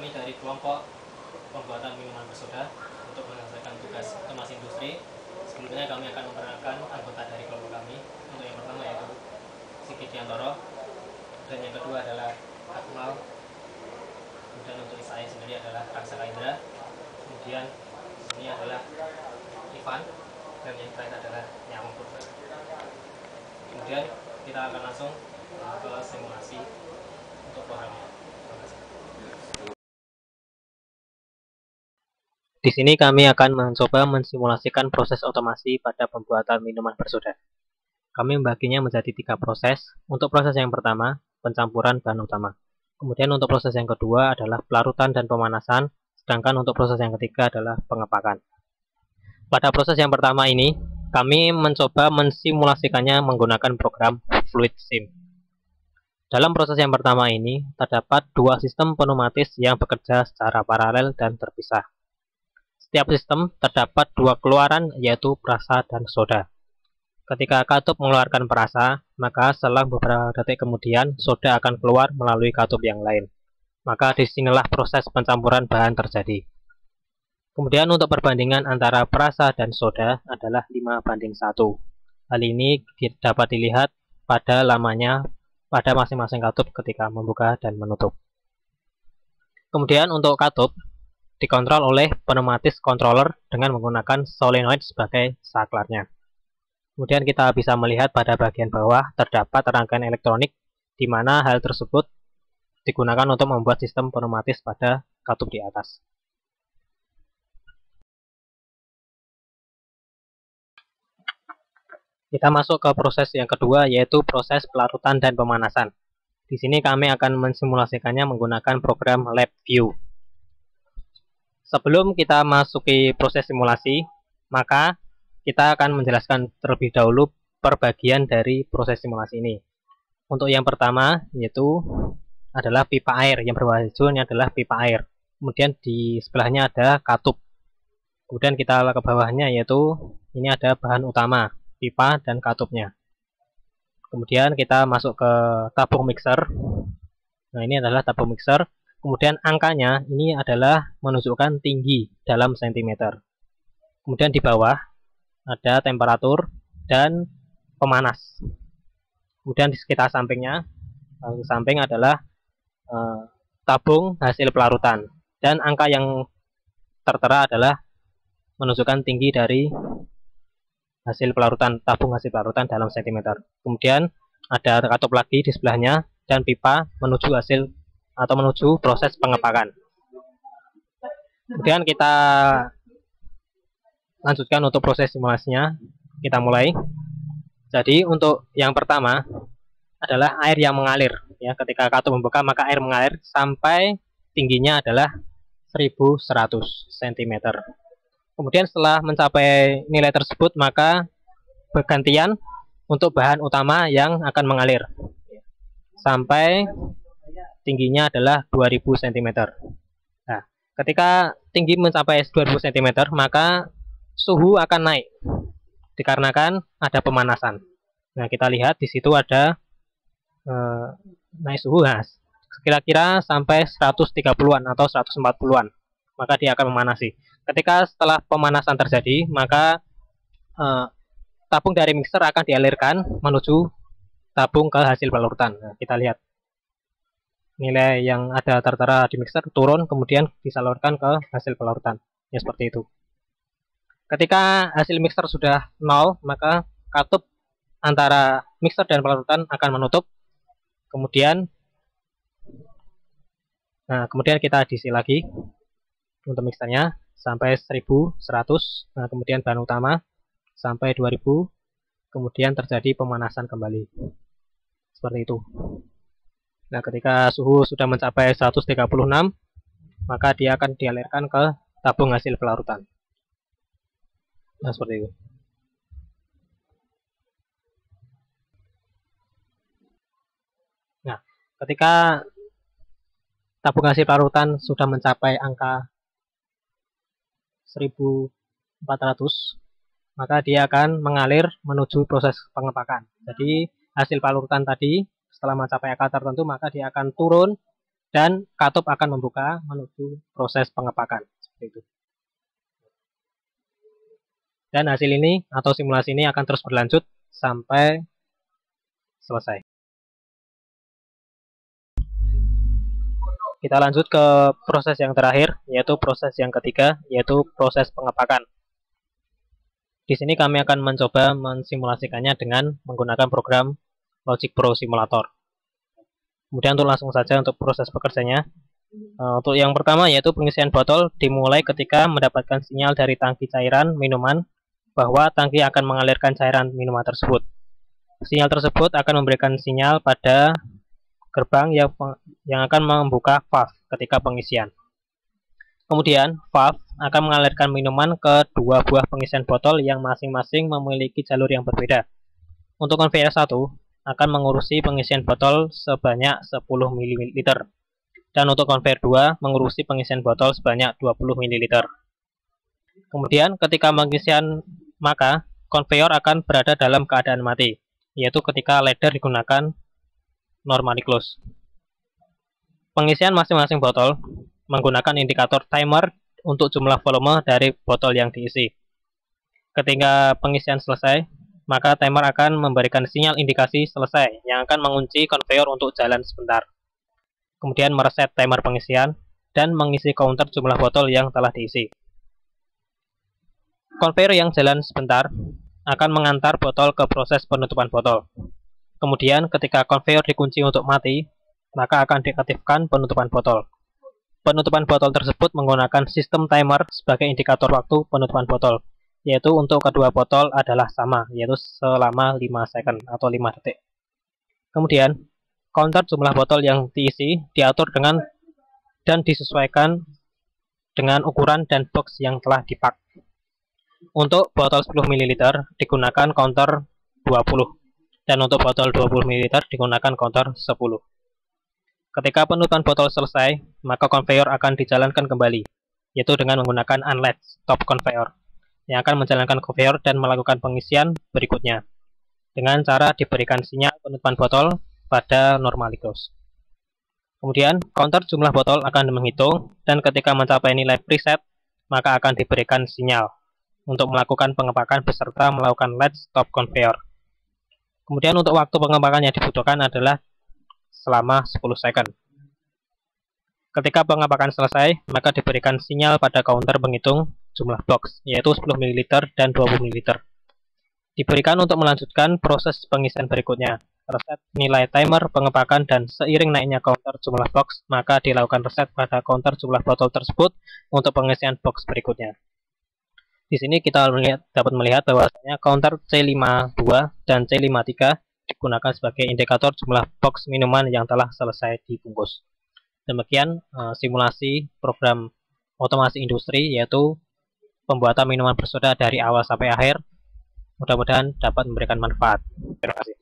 kami dari kelompok pembuatan minuman bersoda untuk menyelesaikan tugas otomasi industri. Sebelumnya kami akan memperkenalkan anggota dari kelompok kami. Untuk yang pertama yaitu Sigit Diantoro, dan yang kedua adalah Akmal. Kemudian untuk saya sendiri adalah Raksaka Indra. Kemudian ini adalah Ivan, dan yang terakhir adalah Nyamuk Purba. Kemudian kita akan langsung ke simulasi untuk programnya. Di sini kami akan mencoba mensimulasikan proses otomasi pada pembuatan minuman bersoda. Kami membaginya menjadi 3 proses. Untuk proses yang pertama, pencampuran bahan utama. Kemudian untuk proses yang kedua adalah pelarutan dan pemanasan, sedangkan untuk proses yang ketiga adalah pengepakan. Pada proses yang pertama ini, kami mencoba mensimulasikannya menggunakan program Fluid Sim. Dalam proses yang pertama ini, terdapat 2 sistem pneumatis yang bekerja secara paralel dan terpisah. Setiap sistem terdapat 2 keluaran, yaitu perasa dan soda. Ketika katup mengeluarkan perasa, maka selang beberapa detik kemudian soda akan keluar melalui katup yang lain. Maka disinilah proses pencampuran bahan terjadi. Kemudian untuk perbandingan antara perasa dan soda adalah 5:1. Hal ini dapat dilihat pada lamanya pada masing-masing katup ketika membuka dan menutup. Kemudian untuk katup dikontrol oleh pneumatis controller dengan menggunakan solenoid sebagai saklarnya. Kemudian kita bisa melihat pada bagian bawah terdapat rangkaian elektronik, di mana hal tersebut digunakan untuk membuat sistem pneumatis pada katup di atas. Kita masuk ke proses yang kedua, yaitu proses pelarutan dan pemanasan. Di sini kami akan mensimulasikannya menggunakan program LabVIEW. Sebelum kita masuki proses simulasi, maka kita akan menjelaskan terlebih dahulu perbagian dari proses simulasi ini. Untuk yang pertama, yaitu adalah pipa air. Yang berwarna hijau ini adalah pipa air. Kemudian di sebelahnya ada katup. Kemudian kita ke bawahnya, yaitu ini ada bahan utama, pipa dan katupnya. Kemudian kita masuk ke tabung mixer. Nah, ini adalah tabung mixer. Kemudian angkanya ini adalah menunjukkan tinggi dalam sentimeter. Kemudian di bawah ada temperatur dan pemanas. Kemudian di sekitar sampingnya, di samping adalah tabung hasil pelarutan. Dan angka yang tertera adalah menunjukkan tinggi dari hasil pelarutan, tabung hasil pelarutan dalam sentimeter. Kemudian ada katup lagi di sebelahnya dan pipa menuju hasil atau menuju proses pengepakan. Kemudian kita lanjutkan untuk proses simulasinya. Kita mulai. Jadi untuk yang pertama adalah air yang mengalir. Ya, ketika katup membuka maka air mengalir sampai tingginya adalah 1100 cm. Kemudian setelah mencapai nilai tersebut maka bergantian untuk bahan utama yang akan mengalir sampai tingginya adalah 2000 cm. Nah, ketika tinggi mencapai 2000 cm maka suhu akan naik dikarenakan ada pemanasan. Nah, kita lihat di situ ada naik suhu, nah, kira-kira sampai 130-an atau 140-an. Maka dia akan memanasi. Ketika setelah pemanasan terjadi, maka tabung dari mixer akan dialirkan menuju tabung ke hasil pelarutan. Nah, kita lihat nilai yang ada tertera di mixer turun, kemudian disalurkan ke hasil pelarutan. Ya, seperti itu. Ketika hasil mixer sudah 0, maka katup antara mixer dan pelarutan akan menutup. Kemudian kita diisi lagi untuk mixernya sampai 1100. Nah, kemudian bahan utama sampai 2000. Kemudian terjadi pemanasan kembali. Seperti itu. Nah, ketika suhu sudah mencapai 136, maka dia akan dialirkan ke tabung hasil pelarutan. Nah, seperti itu. Nah, ketika tabung hasil pelarutan sudah mencapai angka 1400, maka dia akan mengalir menuju proses pengepakan. Jadi hasil pelarutan tadi setelah mencapai angka tertentu maka dia akan turun dan katup akan membuka menuju proses pengepakan seperti itu. Dan hasil ini atau simulasi ini akan terus berlanjut sampai selesai. Kita lanjut ke proses yang terakhir, yaitu proses yang ketiga, yaitu proses pengepakan. Di sini kami akan mencoba mensimulasikannya dengan menggunakan program Logic Pro Simulator. Kemudian untuk langsung saja untuk proses bekerjanya. Untuk yang pertama yaitu pengisian botol dimulai ketika mendapatkan sinyal dari tangki cairan minuman bahwa tangki akan mengalirkan cairan minuman tersebut. Sinyal tersebut akan memberikan sinyal pada gerbang yang akan membuka valve ketika pengisian. Kemudian, valve akan mengalirkan minuman ke dua buah pengisian botol yang masing-masing memiliki jalur yang berbeda. Untuk konveyor 1 akan mengurusi pengisian botol sebanyak 10 ml. Dan untuk konveyor 2 mengurusi pengisian botol sebanyak 20 ml. Kemudian, ketika pengisian, maka konveyor akan berada dalam keadaan mati, yaitu ketika ladder digunakan normally close. Pengisian masing-masing botol menggunakan indikator timer untuk jumlah volume dari botol yang diisi. Ketika pengisian selesai, maka timer akan memberikan sinyal indikasi selesai yang akan mengunci konveyor untuk jalan sebentar. Kemudian mereset timer pengisian dan mengisi counter jumlah botol yang telah diisi. Konveyor yang jalan sebentar akan mengantar botol ke proses penutupan botol. Kemudian ketika konveyor dikunci untuk mati, maka akan diaktifkan penutupan botol. Penutupan botol tersebut menggunakan sistem timer sebagai indikator waktu penutupan botol, yaitu untuk kedua botol adalah sama, yaitu selama 5 second atau 5 detik. Kemudian, counter jumlah botol yang diisi diatur dengan dan disesuaikan dengan ukuran dan box yang telah dipak. Untuk botol 10 ml digunakan counter 20, dan untuk botol 20 ml digunakan counter 10. Ketika penutupan botol selesai, maka konveyor akan dijalankan kembali, yaitu dengan menggunakan unlatch stop conveyor, yang akan menjalankan konveyor dan melakukan pengisian berikutnya, dengan cara diberikan sinyal penutupan botol pada normally close. Kemudian, counter jumlah botol akan menghitung, dan ketika mencapai nilai preset, maka akan diberikan sinyal untuk melakukan pengepakan beserta melakukan latch stop conveyor. Kemudian untuk waktu pengepakan yang dibutuhkan adalah selama 10 second. Ketika pengepakan selesai, maka diberikan sinyal pada counter penghitung jumlah box, yaitu 10 ml dan 20 ml. Diberikan untuk melanjutkan proses pengisian berikutnya, reset nilai timer pengepakan, dan seiring naiknya counter jumlah box, maka dilakukan reset pada counter jumlah botol tersebut untuk pengisian box berikutnya. Di sini kita dapat melihat bahwasanya counter C52 dan C53 digunakan sebagai indikator jumlah box minuman yang telah selesai dibungkus. Demikian simulasi program otomasi industri, yaitu pembuatan minuman bersoda dari awal sampai akhir. Mudah-mudahan dapat memberikan manfaat. Terima kasih.